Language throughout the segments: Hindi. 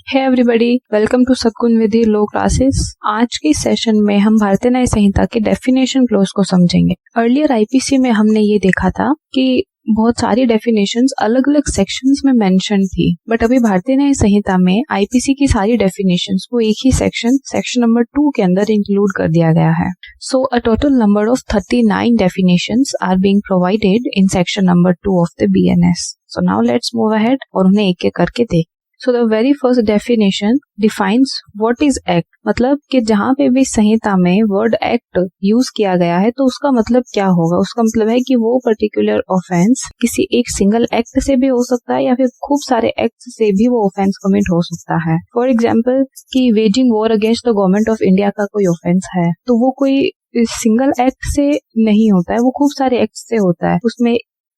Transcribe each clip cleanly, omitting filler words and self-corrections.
Hey everybody, welcome to Sakun Vidhi law classes. आज के सेशन में हम भारतीय न्याय संहिता के डेफिनेशन क्लोज को समझेंगे। अर्लियर आईपीसी में हमने ये देखा था कि बहुत सारी डेफिनेशंस अलग अलग सेक्शंस में मेंशन थी, बट अभी भारतीय न्याय संहिता में आईपीसी की सारी डेफिनेशंस को एक ही सेक्शन नंबर 2 के अंदर इंक्लूड कर दिया गया है। So a total number of 39 definitions are being provided in section number 2 of the BNS. So now let's move ahead और उन्हें एक एक करके देख। So the very first definition defines what is act, मतलब कि जहाँ पे भी संहिता में वर्ड एक्ट यूज किया गया है तो उसका मतलब क्या होगा। उसका मतलब है कि वो पर्टिकुलर ऑफेंस किसी एक सिंगल एक्ट से भी हो सकता है या फिर खूब सारे एक्ट से भी वो ऑफेंस कमिट हो सकता है। फॉर एग्जाम्पल कि waging war against the government of India का कोई ऑफेंस है तो वो कोई सिंगल एक्ट से नहीं होता है, वो खूब सारे एक्ट से होता है। उसमें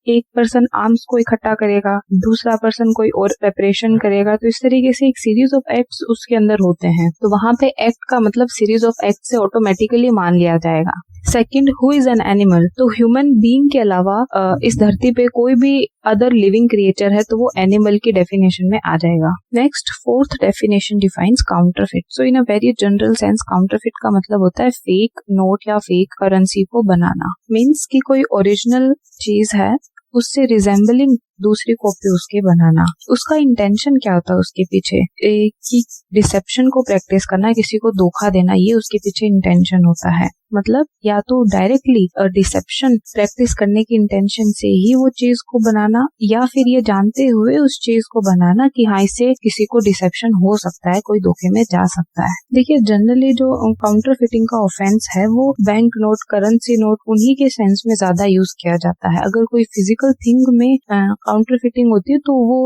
एक पर्सन आर्म्स को इकट्ठा करेगा, दूसरा पर्सन कोई और प्रेपरेशन करेगा, तो इस तरीके से एक सीरीज ऑफ एक्ट्स उसके अंदर होते हैं। तो वहां पे एक्ट का मतलब सीरीज ऑफ एक्ट से ऑटोमेटिकली मान लिया जाएगा। Second, who is an animal, तो ह्यूमन बीइंग के अलावा इस धरती पे कोई भी अदर लिविंग क्रिएचर है तो वो एनिमल की डेफिनेशन में आ जाएगा। Next, fourth definition defines counterfeit. So in a very general sense counterfeit का मतलब होता है फेक नोट या फेक करेंसी को बनाना। मीन्स कि कोई ओरिजिनल चीज है उससे रिजेंबलिंग दूसरी कॉपी उसके बनाना। उसका इंटेंशन क्या होता है उसके पीछे, कि डिसेप्शन को प्रैक्टिस करना, किसी को धोखा देना, ये उसके पीछे इंटेंशन होता है। मतलब या तो डायरेक्टली डिसेप्शन प्रैक्टिस करने की इंटेंशन से ही वो चीज को बनाना, या फिर ये जानते हुए उस चीज को बनाना कि हाँ इससे किसी को डिसेप्शन हो सकता है, कोई धोखे में जा सकता है। देखिए जनरली जो काउंटर फिटिंग का ऑफेंस है वो बैंक नोट, करेंसी नोट, उन्हीं के सेंस में ज्यादा यूज किया जाता है। अगर कोई फिजिकल थिंग में काउंटर फिटिंग होती है तो वो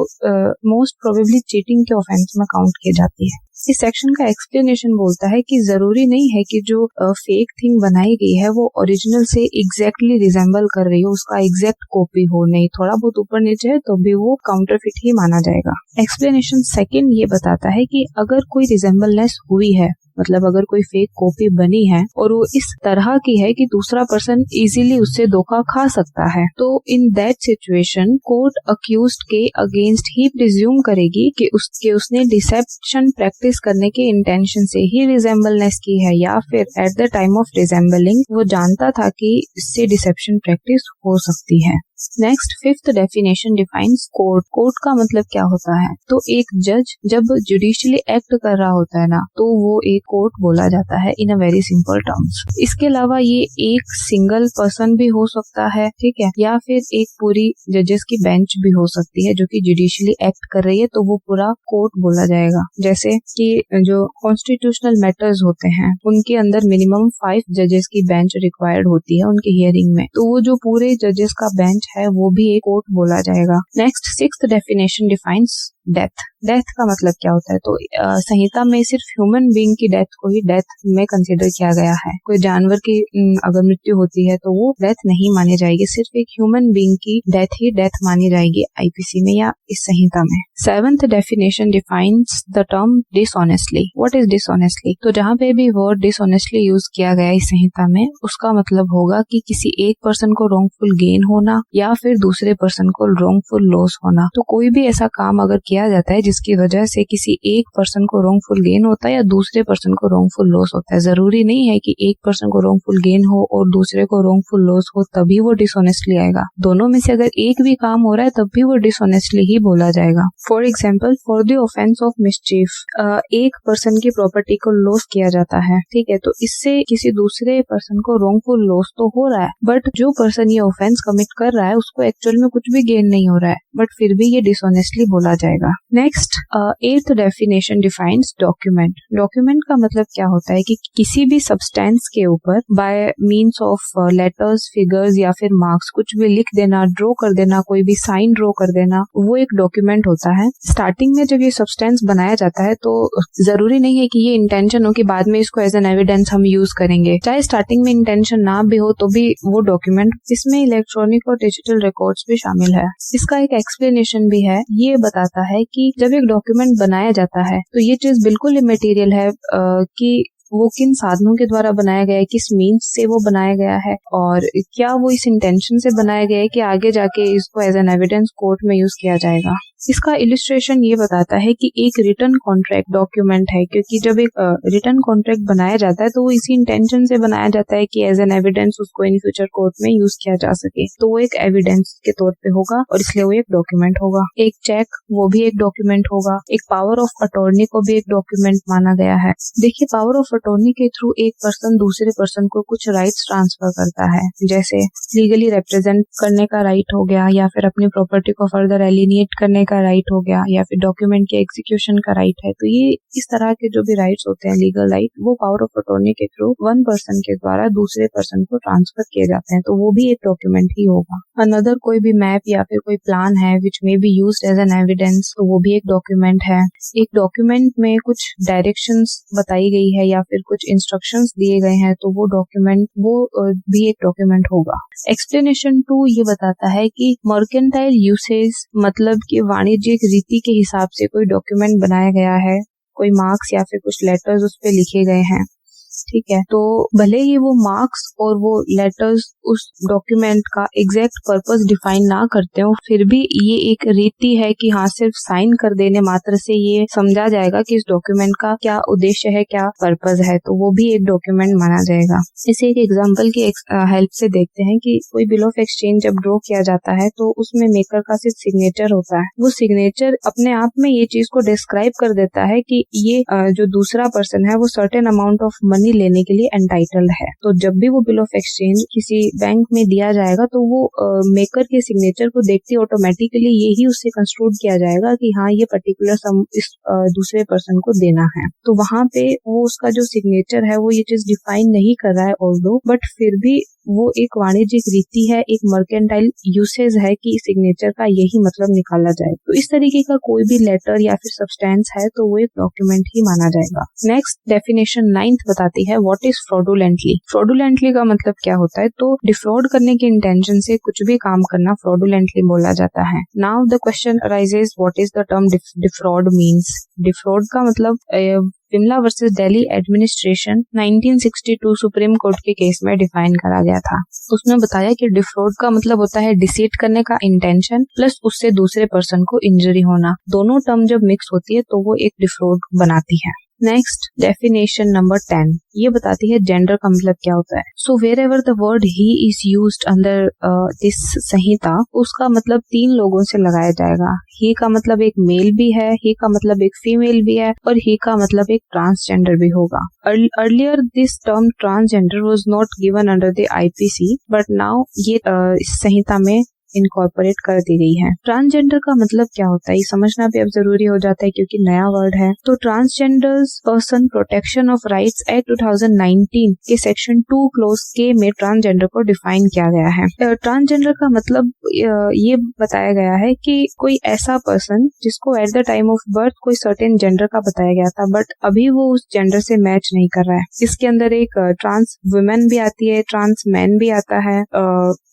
मोस्ट प्रोबेबली चीटिंग के ऑफेंस में काउंट की जाती है। इस सेक्शन का एक्सप्लेनेशन बोलता है कि जरूरी नहीं है कि जो फेक थिंग बनाई गई है वो ओरिजिनल से एग्जैक्टली रिजेंबल कर रही हो, उसका एग्जैक्ट कॉपी हो, नहीं थोड़ा बहुत ऊपर नीचे है तो भी वो काउंटरफिट ही माना जाएगा। एक्सप्लेनेशन सेकंड ये बताता है कि अगर कोई रिजेंबलनेस हुई है, मतलब अगर कोई फेक कॉपी बनी है और वो इस तरह की है कि दूसरा पर्सन इजीली उससे धोखा खा सकता है, तो in that situation court accused के अगेंस्ट ही प्रिज्यूम करेगी कि उसने डिसेप्शन प्रैक्टिस करने के इंटेंशन से ही रिजेंबलनेस की है, या फिर at the time of resembling वो जानता था कि इससे डिसेप्शन प्रैक्टिस हो सकती है। Next, fifth definition defines court. Court का मतलब क्या होता है, तो एक जज जब जुडिशियली एक्ट कर रहा होता है ना तो वो एक कोर्ट बोला जाता है इन अ वेरी सिंपल टर्म्स। इसके अलावा ये एक सिंगल पर्सन भी हो सकता है, ठीक है, या फिर एक पूरी जजेस की बेंच भी हो सकती है जो कि जुडिशियली एक्ट कर रही है, तो वो पूरा कोर्ट बोला जाएगा। जैसे कि जो कॉन्स्टिट्यूशनल मैटर्स होते हैं उनके अंदर मिनिमम 5 जजेस की बेंच रिक्वायर्ड होती है उनकी हियरिंग में, तो वो जो पूरे जजेस का बेंच है वो भी एक कोर्ट बोला जाएगा। Next, sixth definition defines death. Death का मतलब क्या होता है, तो संहिता में सिर्फ ह्यूमन बीइंग की डेथ को ही डेथ में कंसीडर किया गया है। कोई जानवर की अगर मृत्यु होती है तो वो डेथ नहीं मानी जाएगी, सिर्फ एक ह्यूमन बीइंग की डेथ ही डेथ मानी जाएगी आईपीसी में या इस संहिता में। Seventh definition defines the term dishonestly. What is dishonestly, तो जहाँ पे भी वर्ड डिसऑनेस्टली यूज किया गया इस संहिता में उसका मतलब होगा कि किसी एक पर्सन को रॉन्गफुल गेन होना या फिर दूसरे पर्सन को रॉन्गफुल लॉस होना। तो कोई भी ऐसा काम अगर किया जाता है जिसकी वजह से किसी एक पर्सन को रॉन्गफुल गेन होता है या दूसरे पर्सन को रॉन्गफुल लॉस होता है, जरूरी नहीं है कि एक पर्सन को रॉन्गफुल गेन हो और दूसरे को रॉन्गफुल लॉस हो तभी वो डिसऑनेस्टली आएगा। दोनों में से अगर एक भी काम हो रहा है तब भी वो डिसऑनेस्टली ही बोला जाएगा। For example, for the offence of mischief, एक पर्सन की प्रॉपर्टी को लॉस किया जाता है, ठीक है, तो इससे किसी दूसरे पर्सन को रॉन्गफुल लॉस तो हो रहा है, बट जो पर्सन ये ऑफेंस कमिट कर रहा है उसको एक्चुअल में कुछ भी गेन नहीं हो रहा है, बट फिर भी ये डिसऑनेस्टली बोला जाएगा। Next, eighth definition defines document. Document का मतलब क्या होता है कि किसी भी सब्सटेंस के ऊपर by means of letters, figures या फिर मार्क्स कुछ भी लिख देना, ड्रॉ कर देना, कोई भी साइन ड्रॉ कर देना, वो एक डॉक्यूमेंट होता है। स्टार्टिंग में जब ये सब्सटेंस बनाया जाता है तो जरूरी नहीं है कि ये इंटेंशन हो कि बाद में इसको एज एन एविडेंस हम यूज करेंगे, चाहे स्टार्टिंग में इंटेंशन ना भी हो तो भी वो डॉक्यूमेंट, इसमें इलेक्ट्रॉनिक और डिजिटल रिकॉर्ड्स भी शामिल है। इसका एक एक्सप्लेनेशन भी है, ये बताता है कि जब एक डॉक्यूमेंट बनाया जाता है तो ये चीज बिल्कुल इमेटीरियल है कि वो किन साधनों के द्वारा बनाया गया है, किस मीन्स से वो बनाया गया है, और क्या वो इस इंटेंशन से बनाया गया है कि आगे जाके इसको एज एन एविडेंस कोर्ट में यूज किया जाएगा। इसका इलिस्ट्रेशन ये बताता है कि एक रिटर्न कॉन्ट्रैक्ट डॉक्यूमेंट है, क्योंकि जब एक रिटर्न कॉन्ट्रैक्ट बनाया जाता है तो वो इसी इंटेंशन से बनाया जाता है कि एज एन एविडेंस उसको इन फ्यूचर कोर्ट में यूज किया जा सके। तो वो एक एविडेंस के तौर पे होगा और इसलिए वो एक डॉक्यूमेंट होगा। एक चेक, वो भी एक डॉक्यूमेंट होगा। एक पावर ऑफ अटॉर्नी को भी एक डॉक्यूमेंट माना गया है। देखिए, पावर ऑफ अटॉर्नी के थ्रू एक पर्सन दूसरे पर्सन को कुछ राइट्स ट्रांसफर करता है, जैसे लीगली रिप्रेजेंट करने का राइट हो गया, या फिर अपनी प्रॉपर्टी को फर्दर एलिनिएट करने का राइट हो गया, या फिर डॉक्यूमेंट के एग्जीक्यूशन का राइट है। तो ये इस तरह के जो भी राइट्स होते हैं, लीगल राइट, वो पावर ऑफ अटॉर्नी के थ्रू वन पर्सन के द्वारा दूसरे पर्सन को ट्रांसफर किए जाते हैं, तो वो भी एक डॉक्यूमेंट ही होगा। अनदर कोई भी मैप या फिर कोई प्लान है which may be used as an evidence, तो वो भी एक डॉक्यूमेंट है। एक डॉक्यूमेंट में कुछ डायरेक्शंस बताई गई है या फिर कुछ इंस्ट्रक्शंस दिए गए हैं, तो वो डॉक्यूमेंट भी एक डॉक्यूमेंट होगा। एक्सप्लेनेशन 2 ये बताता है कि मर्केंटाइल यूसेज मतलब कि वाणिज्यिक रीति के हिसाब से कोई डॉक्यूमेंट बनाया गया है, कोई मार्क्स या फिर कुछ लेटर्स उस पे लिखे गए हैं, ठीक है। तो भले ही वो मार्क्स और वो लेटर्स उस डॉक्यूमेंट का एग्जैक्ट पर्पस डिफाइन ना करते हो, फिर भी ये एक रीति है कि हाँ, सिर्फ साइन कर देने मात्र से ये समझा जाएगा कि इस डॉक्यूमेंट का क्या उद्देश्य है, क्या पर्पस है, तो वो भी एक डॉक्यूमेंट माना जाएगा। इसे एक एग्जाम्पल की हेल्प से देखते हैं कि कोई बिल ऑफ एक्सचेंज जब ड्रॉ किया जाता है तो उसमें मेकर का सिर्फ सिग्नेचर होता है। वो सिग्नेचर अपने आप में ये चीज को डिस्क्राइब कर देता है कि ये जो दूसरा पर्सन है वो सर्टेन अमाउंट ऑफ मनी लेने के लिए एंटाइटल्ड है। तो जब भी वो बिल ऑफ एक्सचेंज किसी बैंक में दिया जाएगा तो वो मेकर के सिग्नेचर को देखते ऑटोमेटिकली यही उससे कंक्लूड किया जाएगा कि हाँ, ये पर्टिकुलर सम इस दूसरे पर्सन को देना है। तो वहां पे वो उसका जो सिग्नेचर है वो ये चीज डिफाइन नहीं कर रहा है ऑल्दो, बट फिर भी वो एक वाणिज्यिक रीति है, एक मर्केंटाइल यूसेज है कि सिग्नेचर का यही मतलब निकाला जाए। तो इस तरीके का कोई भी लेटर या फिर सब्सटेंस है तो वो एक डॉक्यूमेंट ही माना जाएगा। नेक्स्ट डेफिनेशन 9th बताती है व्हाट इज फ्रॉडुलेंटली। फ्रॉडुलेंटली का मतलब क्या होता है, तो डिफ्रॉड करने की इंटेंशन से कुछ भी काम करना फ्रॉडुलेंटली बोला जाता है। Now the question arises what is the term defraud means. Defraud का मतलब Vimla versus Delhi administration 1962 supreme court के केस में डिफाइन करा गया था। उसमें बताया कि डिफ्रॉड का मतलब होता है डिसीट करने का इंटेंशन प्लस उससे दूसरे पर्सन को इंजरी होना। दोनों टर्म जब मिक्स होती है तो वो एक डिफ्रॉड बनाती है। नेक्स्ट डेफिनेशन नंबर 10 ये बताती है जेंडर का मतलब क्या होता है। So wherever the word he is used under this Sanhita, उसका मतलब 3 लोगों से लगाया जाएगा। ही का मतलब एक मेल भी है, ही का मतलब एक फीमेल भी है, और ही का मतलब एक ट्रांसजेंडर भी होगा। Earlier this term transgender was not given under the IPC, but now ये इस संहिता में इनकॉर्पोरेट कर दी गई है। ट्रांसजेंडर का मतलब क्या होता है ये समझना भी अब जरूरी हो जाता है क्योंकि नया वर्ड है। तो transgenders person protection of rights act 2019 के सेक्शन 2 क्लोज के में ट्रांसजेंडर को डिफाइन किया गया है। ट्रांसजेंडर का मतलब ये बताया गया है कि कोई ऐसा पर्सन जिसको at the time of birth कोई सर्टेन जेंडर का बताया गया था बट अभी वो उस जेंडर से मैच नहीं कर रहा है। इसके अंदर एक ट्रांस वुमेन भी आती है, ट्रांस मैन भी आता है,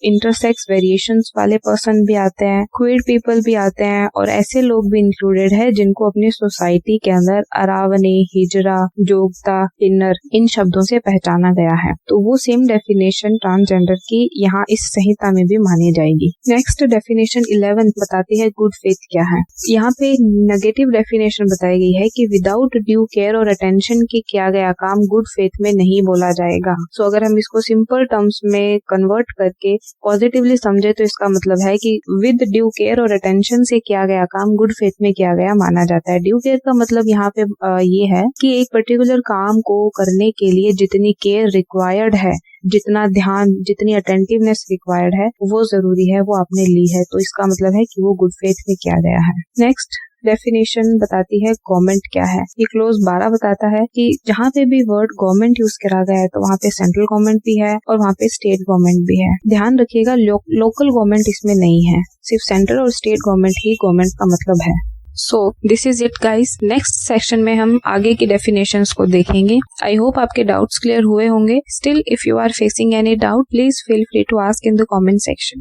इंटरसेक्स वेरिएशंस वाले पर्सन भी आते हैं, क्वीर पीपल भी आते हैं, और ऐसे लोग भी इंक्लूडेड है जिनको अपनी सोसाइटी के अंदर अरावने, हिजरा, जोगता, किन्नर इन शब्दों से पहचाना गया है। तो वो सेम डेफिनेशन ट्रांसजेंडर की यहाँ इस संहिता में भी मानी जाएगी। नेक्स्ट डेफिनेशन 11 बताती है गुड फेथ क्या है। यहाँ पे नेगेटिव डेफिनेशन बताई गई है कि विदाउट ड्यू केयर और अटेंशन के किया गया काम गुड फेथ में नहीं बोला जाएगा। सो अगर हम इसको सिंपल टर्म्स में कन्वर्ट करके पॉजिटिवली समझे तो इसका मतलब है कि विद ड्यू केयर और अटेंशन से किया गया काम गुड फेथ में किया गया माना जाता है। ड्यू केयर का मतलब यहाँ पे ये है कि एक पर्टिकुलर काम को करने के लिए जितनी केयर रिक्वायर्ड है, जितना ध्यान, जितनी अटेंटिवनेस रिक्वायर्ड है वो जरूरी है, वो आपने ली है, तो इसका मतलब है कि वो गुड फेथ में किया गया है। नेक्स्ट डेफिनेशन बताती है गवर्नमेंट क्या है। ये क्लोज 12 बताता है कि जहाँ पे भी वर्ड गवर्नमेंट यूज करा गया है तो वहाँ पे सेंट्रल गवर्नमेंट भी है और वहाँ पे स्टेट गवर्नमेंट भी है। ध्यान रखिएगा लोकल गवर्नमेंट इसमें नहीं है, सिर्फ सेंट्रल और स्टेट गवर्नमेंट ही गवर्नमेंट का मतलब है। So this is it guys. Next section में हम आगे की डेफिनेशंस को देखेंगे। आई होप आपके डाउट्स क्लियर हुए होंगे। Still if you are facing any doubt please feel free to ask in the comment section.